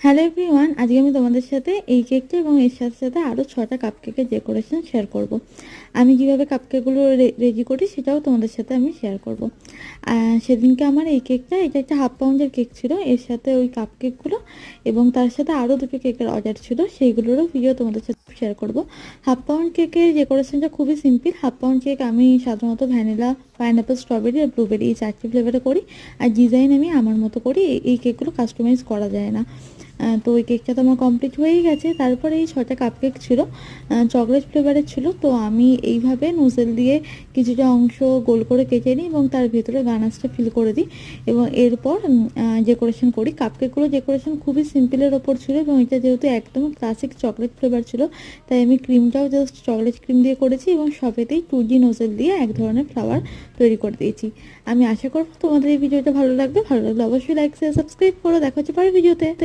Hello everyone, আজকে আমি তোমাদের সাথে এই কেকটা এবং এর সাথে সাথে আরও 6টা কাপকেকের ডেকোরেশন শেয়ার করব। আমি কীভাবে কাপকেকগুলো রেডি করি সেটাও তোমাদের সাথে আমি শেয়ার করব। সেদিনকে আমার এটা একটা হাফ পাউন্ডের কেক ছিল, এর সাথে ওই কাপকেকগুলো এবং তার সাথে আরও দুটো কেকের অর্ডার ছিল, সেইগুলোরও ভিডিও তোমাদের সাথে শেয়ার করব। হাফ পাউন্ড কেকের ডেকোরেশনটা খুবই সিম্পল। হাফ পাউন্ড কেক আমি সাধারণত ভ্যানিলা, পাইনঅ্যাপল, স্ট্রবেরি আর ব্লুবেরি এই 4টি ফ্লেভারে করি। আর ডিজাইন আমি আমার মতো করি, এই কেকগুলো কাস্টমাইজ করা যায় না। তো ওই কেকটা তো আমার কমপ্লিট হয়েই গেছে। তারপরে এই 6টা কাপকেক ছিল, চকলেট ফ্লেভারের ছিল। তো আমি এইভাবে নোজেল দিয়ে কিছুটা অংশ গোল করে কেটে নিই এবং তার ভেতরে গানাশটা ফিল করে দিই এবং এরপর ডেকোরেশন করি। কাপকেকগুলো ডেকোরেশন খুবই সিম্পলের ওপর ছিল এবং এটা যেহেতু একদম ক্লাসিক চকলেট ফ্লেভার ছিল, তাই আমি ক্রিমটাও জাস্ট চকলেট ক্রিম দিয়ে করেছি এবং সবেতেই 2D নোজেল দিয়ে এক ধরনের ফ্লাওয়ার তৈরি করে দিয়েছি। আমি আশা করব তোমাদের এই ভিডিওটা ভালো লাগবে। ভালো লাগলে অবশ্যই লাইক, শেয়ার, সাবস্ক্রাইব করো। দেখা হচ্ছে পরের ভিডিওতে।